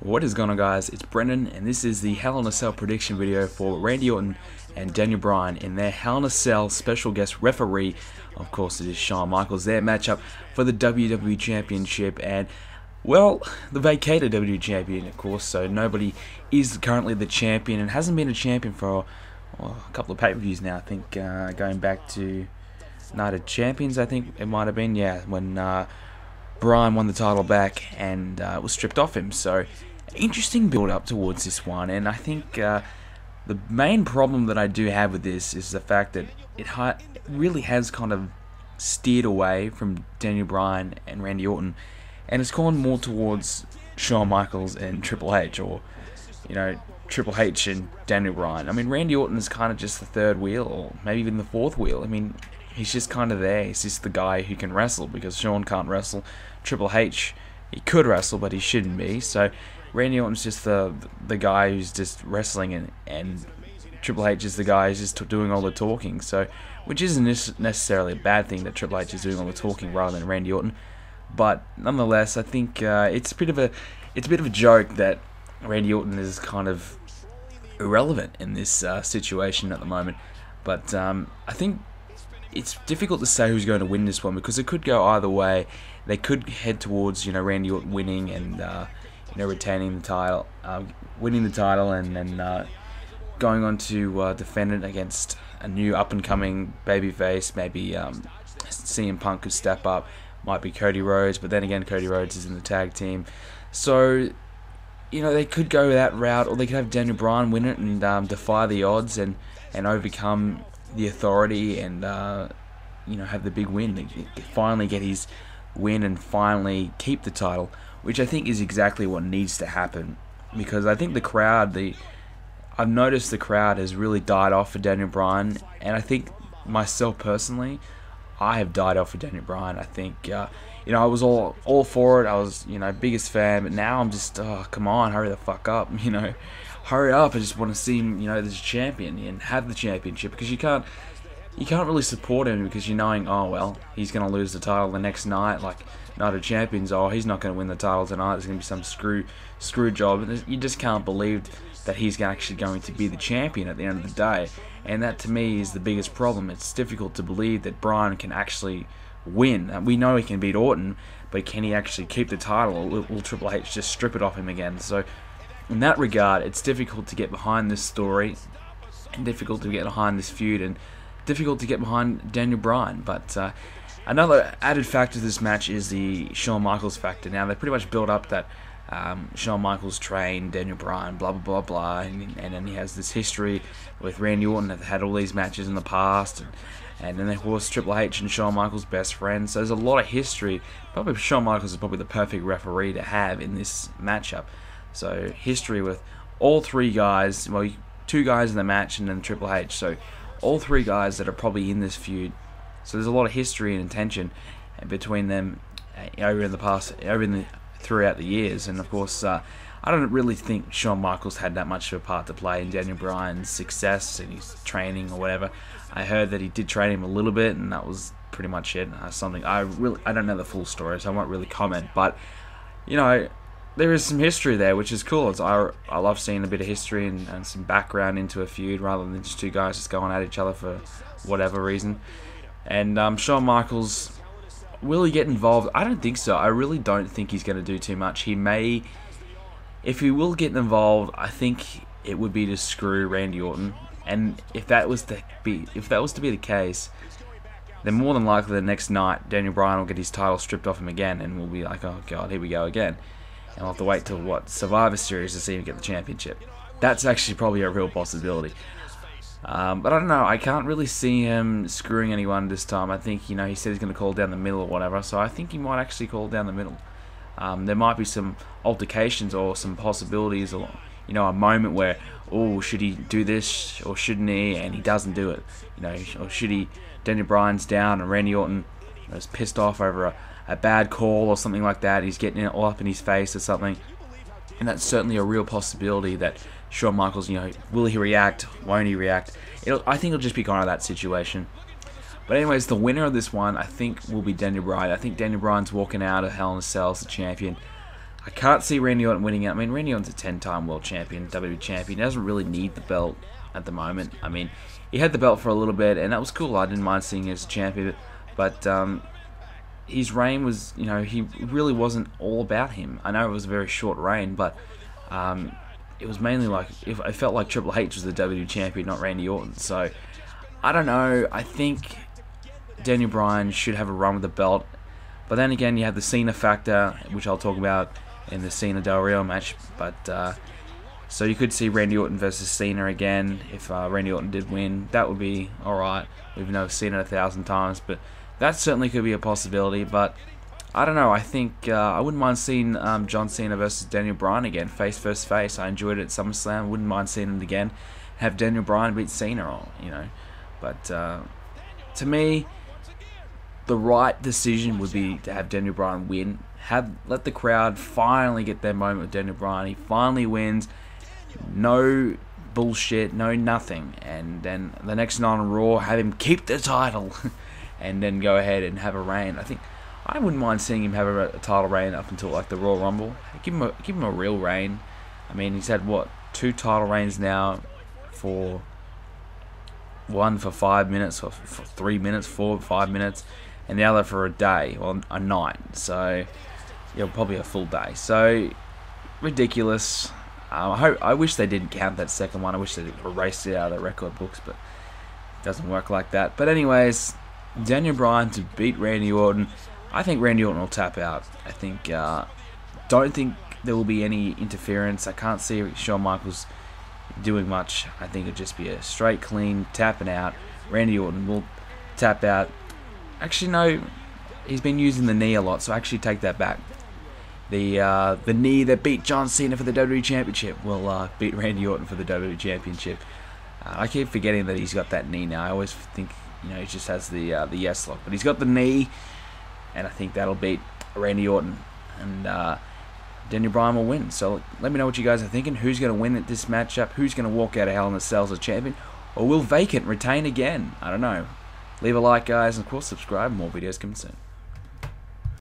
What is going on, guys? It's Brendan, and this is the Hell in a Cell prediction video for Randy Orton and Daniel Bryan in their Hell in a Cell special guest referee. Of course, it is Shawn Michaels, their matchup for the WWE Championship, and, well, the vacated WWE Champion, of course, so nobody is currently the champion and hasn't been a champion for a couple of pay-per-views now, I think, going back to Night of Champions, I think it might have been, yeah, when Bryan won the title back and it was stripped off him. So interesting build up towards this one, and I think the main problem that I do have with this is the fact that it really has kind of steered away from Daniel Bryan and Randy Orton, and it's gone more towards Shawn Michaels and Triple H, or Triple H and Daniel Bryan. I mean, Randy Orton is kind of just the third wheel, or maybe even the fourth wheel. I mean, he's just kind of there. He's just the guy who can wrestle, because Shawn can't wrestle. Triple H, he could wrestle, but he shouldn't be. So Randy Orton's just the guy who's just wrestling, and Triple H is the guy who's just doing all the talking. So, which isn't necessarily a bad thing that Triple H is doing all the talking rather than Randy Orton. But nonetheless, I think it's a bit of a joke that Randy Orton is kind of irrelevant in this situation at the moment. But I think it's difficult to say who's going to win this one, because it could go either way. They could head towards Randy Orton winning and retaining the title, winning the title, and then going on to defend it against a new up and coming babyface. Maybe CM Punk could step up. Might be Cody Rhodes, but then again, Cody Rhodes is in the tag team. So they could go that route, or they could have Daniel Bryan win it and defy the odds and overcome the authority and have the big win, finally get his win and finally keep the title, which I think is exactly what needs to happen, because I think the crowd, I've noticed the crowd has really died off for Daniel Bryan, and I think myself personally, I have died off for Daniel Bryan. I think I was all for it. I was biggest fan, but now I'm just come on, hurry the fuck up, hurry up. I just want to see him, as a champion and have the championship, because you can't really support him because you're knowing, oh well, he's going to lose the title the next night, like Night of Champions. Oh, he's not going to win the title tonight. There's going to be some screw job, and you just can't believe that he's actually going to be the champion at the end of the day. And that, to me, is the biggest problem. It's difficult to believe that Bryan can actually win. We know he can beat Orton, but can he actually keep the title, or will Triple H just strip it off him again? So in that regard, it's difficult to get behind this story, and difficult to get behind this feud, and difficult to get behind Daniel Bryan. But another added factor to this match is the Shawn Michaels factor. Now, they pretty much built up that Shawn Michaels trained Daniel Bryan, blah, blah, blah, blah, and then he has this history with Randy Orton, that had all these matches in the past, and then of course Triple H and Shawn Michaels' best friend. So there's a lot of history. Probably Shawn Michaels is probably the perfect referee to have in this matchup. So history with all three guys, well, two guys in the match and then Triple H. So all three guys that are probably in this feud. So there's a lot of history and tension between them throughout the years. And of course, I don't really think Shawn Michaels had that much of a part to play in Daniel Bryan's success and his training or whatever. I heard that he did train him a little bit, and that was pretty much it. I don't know the full story, so I won't really comment. But there is some history there, which is cool. I love seeing a bit of history and some background into a feud, rather than just two guys just going at each other for whatever reason. And Shawn Michaels, will he get involved? I don't think so. I really don't think he's going to do too much. He may, if he will get involved, I think it would be to screw Randy Orton. And if that was to be the case, then more than likely the next night Daniel Bryan will get his title stripped off him again, and we'll be like, oh god, here we go again. And we'll have to wait till Survivor Series to see him get the championship. That's actually probably a real possibility. But I don't know. I can't really see him screwing anyone this time. I think he said he's going to call down the middle or whatever. So I think he might actually call down the middle. There might be some altercations or some possibilities, or a moment where, oh, should he do this or shouldn't he? And he doesn't do it. Or should he? Daniel Bryan's down and Randy Orton is pissed off over a bad call or something like that. He's getting it all up in his face or something. And that's certainly a real possibility that Shawn Michaels, will he react? Won't he react? I think it'll just be kind of that situation. But anyways, the winner of this one, I think, will be Daniel Bryan. I think Daniel Bryan's walking out of Hell in a Cell as the champion. I can't see Randy Orton winning it. I mean, Randy Orton's a 10-time world champion, WWE champion. He doesn't really need the belt at the moment. I mean, he had the belt for a little bit, and that was cool. I didn't mind seeing him as a champion, but his reign was, you know, he really wasn't all about him. I know it was a very short reign, but it was mainly like, it felt like Triple H was the WWE champion, not Randy Orton. So, I don't know. I think Daniel Bryan should have a run with the belt. But then again, you have the Cena factor, which I'll talk about in the Cena Del Rio match. But so you could see Randy Orton versus Cena again. If Randy Orton did win, that would be alright. We've never seen it 1,000 times, but that certainly could be a possibility. But I don't know. I think I wouldn't mind seeing John Cena versus Daniel Bryan again, face versus face. I enjoyed it at SummerSlam. Wouldn't mind seeing it again. Have Daniel Bryan beat Cena, or, you know. But to me, the right decision would be to have Daniel Bryan win. Let the crowd finally get their moment with Daniel Bryan. He finally wins. No bullshit, no nothing. And then the next night on Raw, have him keep the title, and then go ahead and have a reign. I wouldn't mind seeing him have a title reign up until like the Royal Rumble. Give him a real reign. I mean, he's had what, 2 title reigns now, for one for 5 minutes, or for 3 minutes, 4 or 5 minutes, and the other for a day or a night. So, yeah, probably a full day. So ridiculous. I wish they didn't count that second one. I wish they erased it out of the record books, but it doesn't work like that. But anyways, Daniel Bryan to beat Randy Orton. I think Randy Orton will tap out. Don't think there will be any interference. I can't see Shawn Michaels doing much. I think it'll just be a straight, clean tapping out. Randy Orton will tap out. Actually, no, he's been using the knee a lot, so I actually take that back. The knee that beat John Cena for the WWE Championship will beat Randy Orton for the WWE Championship. I keep forgetting that he's got that knee now. I always think, you know, he just has the yes lock, but he's got the knee, and I think that'll beat Randy Orton, and Daniel Bryan will win. So let me know what you guys are thinking. Who's going to win at this matchup? Who's going to walk out of Hell in a Cell as a champion? Or will Vacant retain again? I don't know. Leave a like, guys, and of course subscribe. More videos coming soon.